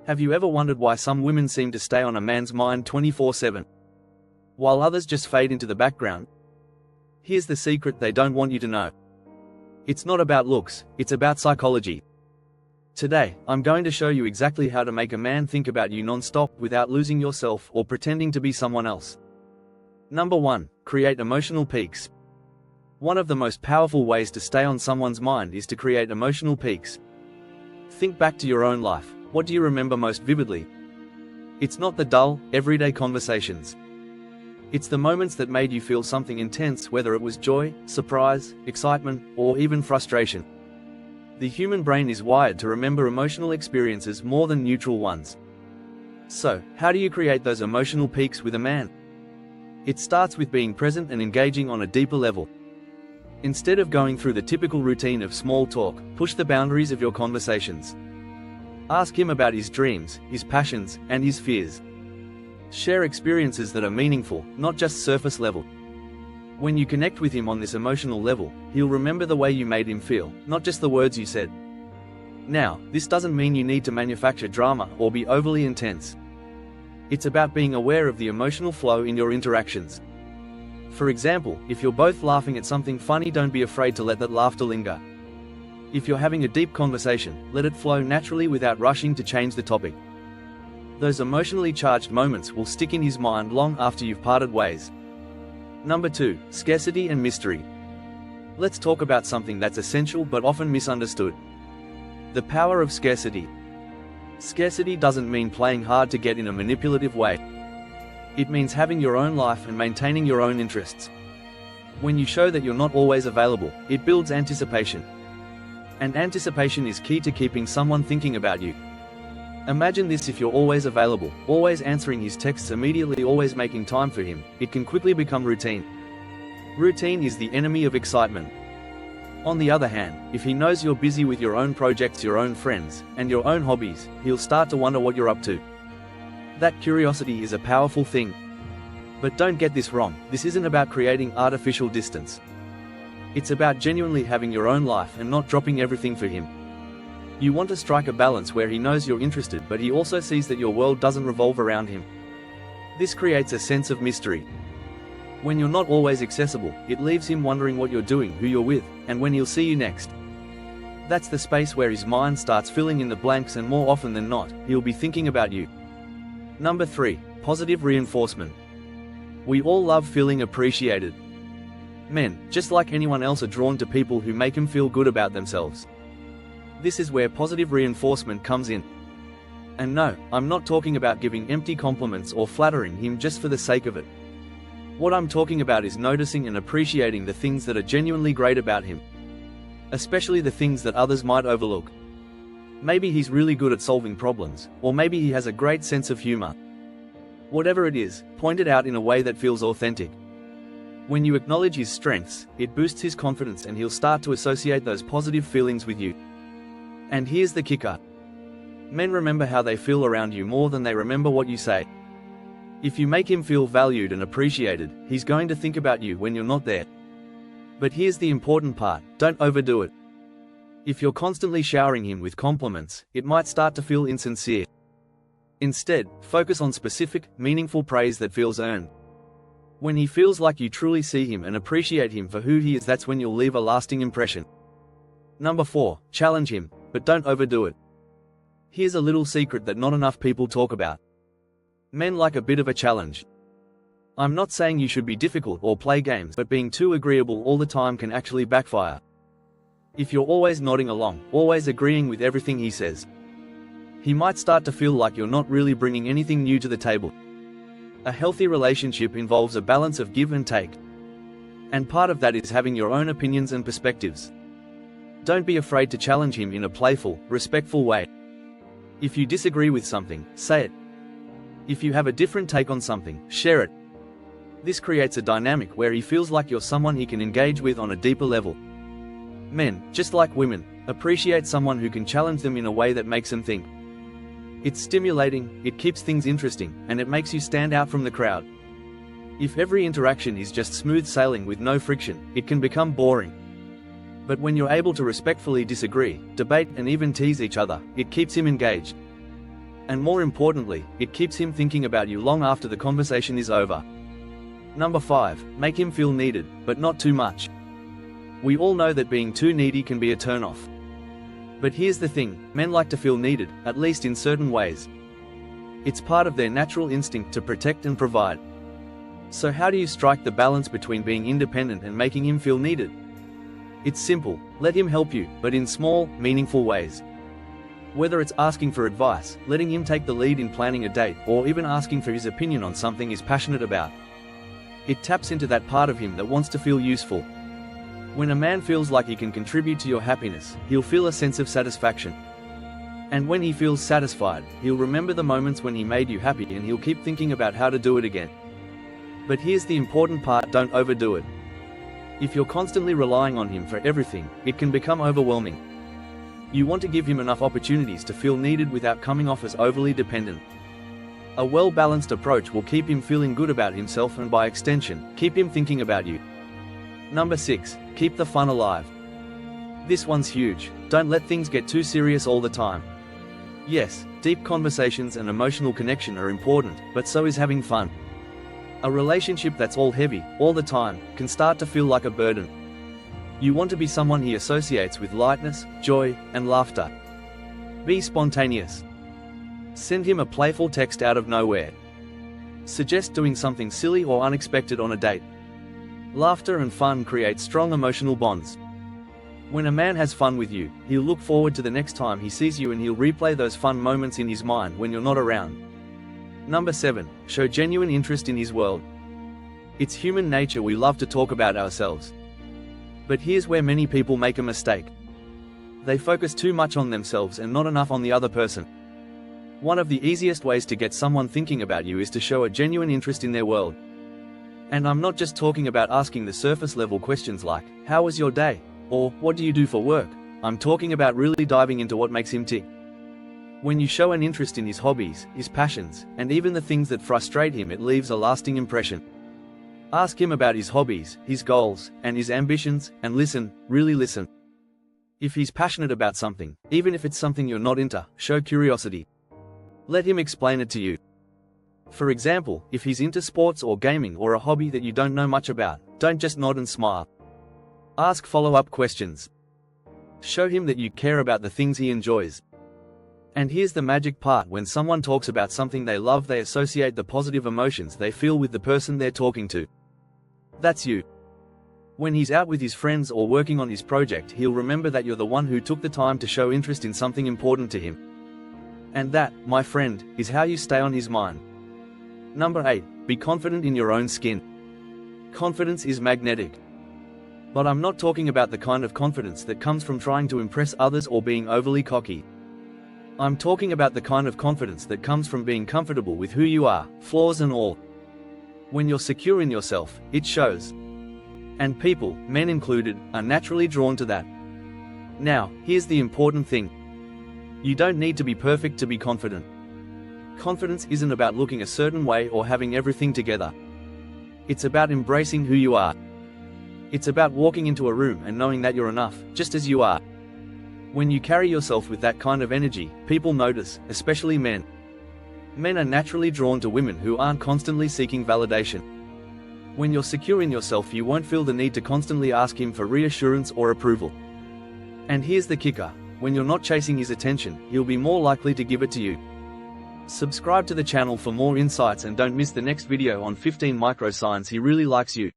Have you ever wondered why some women seem to stay on a man's mind 24/7, while others just fade into the background? Here's the secret they don't want you to know. It's not about looks, it's about psychology. Today, I'm going to show you exactly how to make a man think about you non-stop without losing yourself or pretending to be someone else. Number 1. Create emotional peaks. One of the most powerful ways to stay on someone's mind is to create emotional peaks. Think back to your own life. What do you remember most vividly? It's not the dull, everyday conversations. It's the moments that made you feel something intense, whether it was joy, surprise, excitement, or even frustration. The human brain is wired to remember emotional experiences more than neutral ones. So, how do you create those emotional peaks with a man? It starts with being present and engaging on a deeper level. Instead of going through the typical routine of small talk, push the boundaries of your conversations. Ask him about his dreams, his passions, and his fears. Share experiences that are meaningful, not just surface level. When you connect with him on this emotional level, he'll remember the way you made him feel, not just the words you said. Now, this doesn't mean you need to manufacture drama or be overly intense. It's about being aware of the emotional flow in your interactions. For example, if you're both laughing at something funny, don't be afraid to let that laughter linger. If you're having a deep conversation, let it flow naturally without rushing to change the topic. Those emotionally charged moments will stick in his mind long after you've parted ways. Number 2. Scarcity and mystery. Let's talk about something that's essential but often misunderstood. The power of scarcity. Scarcity doesn't mean playing hard to get in a manipulative way. It means having your own life and maintaining your own interests. When you show that you're not always available, it builds anticipation. And anticipation is key to keeping someone thinking about you. Imagine this: if you're always available, always answering his texts immediately, always making time for him, it can quickly become routine. Routine is the enemy of excitement. On the other hand, if he knows you're busy with your own projects, your own friends, and your own hobbies, he'll start to wonder what you're up to. That curiosity is a powerful thing. But don't get this wrong, this isn't about creating artificial distance. It's about genuinely having your own life and not dropping everything for him. You want to strike a balance where he knows you're interested, but he also sees that your world doesn't revolve around him. This creates a sense of mystery. When you're not always accessible, it leaves him wondering what you're doing, who you're with, and when he'll see you next. That's the space where his mind starts filling in the blanks, and more often than not, he'll be thinking about you. Number 3. Positive reinforcement. We all love feeling appreciated. Men, just like anyone else, are drawn to people who make them feel good about themselves. This is where positive reinforcement comes in. And no, I'm not talking about giving empty compliments or flattering him just for the sake of it. What I'm talking about is noticing and appreciating the things that are genuinely great about him. Especially the things that others might overlook. Maybe he's really good at solving problems, or maybe he has a great sense of humor. Whatever it is, point it out in a way that feels authentic. When you acknowledge his strengths, it boosts his confidence and he'll start to associate those positive feelings with you. And here's the kicker. Men remember how they feel around you more than they remember what you say. If you make him feel valued and appreciated, he's going to think about you when you're not there. But here's the important part, don't overdo it. If you're constantly showering him with compliments, it might start to feel insincere. Instead, focus on specific, meaningful praise that feels earned. When he feels like you truly see him and appreciate him for who he is, that's when you'll leave a lasting impression. Number 4. Challenge him, but don't overdo it. Here's a little secret that not enough people talk about. Men like a bit of a challenge. I'm not saying you should be difficult or play games, but being too agreeable all the time can actually backfire. If you're always nodding along, always agreeing with everything he says, he might start to feel like you're not really bringing anything new to the table. A healthy relationship involves a balance of give and take. And part of that is having your own opinions and perspectives. Don't be afraid to challenge him in a playful, respectful way. If you disagree with something, say it. If you have a different take on something, share it. This creates a dynamic where he feels like you're someone he can engage with on a deeper level. Men, just like women, appreciate someone who can challenge them in a way that makes them think. It's stimulating, it keeps things interesting, and it makes you stand out from the crowd. If every interaction is just smooth sailing with no friction, it can become boring. But when you're able to respectfully disagree, debate, and even tease each other, it keeps him engaged. And more importantly, it keeps him thinking about you long after the conversation is over. Number 5. Make him feel needed, but not too much. We all know that being too needy can be a turnoff. But here's the thing, men like to feel needed, at least in certain ways. It's part of their natural instinct to protect and provide. So how do you strike the balance between being independent and making him feel needed? It's simple, let him help you, but in small, meaningful ways. Whether it's asking for advice, letting him take the lead in planning a date, or even asking for his opinion on something he's passionate about. It taps into that part of him that wants to feel useful. When a man feels like he can contribute to your happiness, he'll feel a sense of satisfaction. And when he feels satisfied, he'll remember the moments when he made you happy and he'll keep thinking about how to do it again. But here's the important part, don't overdo it. If you're constantly relying on him for everything, it can become overwhelming. You want to give him enough opportunities to feel needed without coming off as overly dependent. A well-balanced approach will keep him feeling good about himself and by extension, keep him thinking about you. Number 6. Keep the fun alive. This one's huge, don't let things get too serious all the time. Yes, deep conversations and emotional connection are important, but so is having fun. A relationship that's all heavy, all the time, can start to feel like a burden. You want to be someone he associates with lightness, joy, and laughter. Be spontaneous. Send him a playful text out of nowhere. Suggest doing something silly or unexpected on a date. Laughter and fun create strong emotional bonds. When a man has fun with you, he'll look forward to the next time he sees you and he'll replay those fun moments in his mind when you're not around. Number 7. Show genuine interest in his world. It's human nature, we love to talk about ourselves. But here's where many people make a mistake. They focus too much on themselves and not enough on the other person. One of the easiest ways to get someone thinking about you is to show a genuine interest in their world. And I'm not just talking about asking the surface level questions like, how was your day? Or, what do you do for work? I'm talking about really diving into what makes him tick. When you show an interest in his hobbies, his passions, and even the things that frustrate him, it leaves a lasting impression. Ask him about his hobbies, his goals, and his ambitions, and listen, really listen. If he's passionate about something, even if it's something you're not into, show curiosity. Let him explain it to you. For example, if he's into sports or gaming or a hobby that you don't know much about, don't just nod and smile. Ask follow-up questions. Show him that you care about the things he enjoys. And here's the magic part, when someone talks about something they love, they associate the positive emotions they feel with the person they're talking to. That's you. When he's out with his friends or working on his project, he'll remember that you're the one who took the time to show interest in something important to him. And that, my friend, is how you stay on his mind. Number 8. Be confident in your own skin. Confidence is magnetic. But I'm not talking about the kind of confidence that comes from trying to impress others or being overly cocky. I'm talking about the kind of confidence that comes from being comfortable with who you are, flaws and all. When you're secure in yourself, it shows. And people, men included, are naturally drawn to that. Now, here's the important thing. You don't need to be perfect to be confident. Confidence isn't about looking a certain way or having everything together. It's about embracing who you are. It's about walking into a room and knowing that you're enough, just as you are. When you carry yourself with that kind of energy, people notice, especially men. Men are naturally drawn to women who aren't constantly seeking validation. When you're secure in yourself, you won't feel the need to constantly ask him for reassurance or approval. And here's the kicker, when you're not chasing his attention, he'll be more likely to give it to you. Subscribe to the channel for more insights and don't miss the next video on 15 microsigns he really likes you.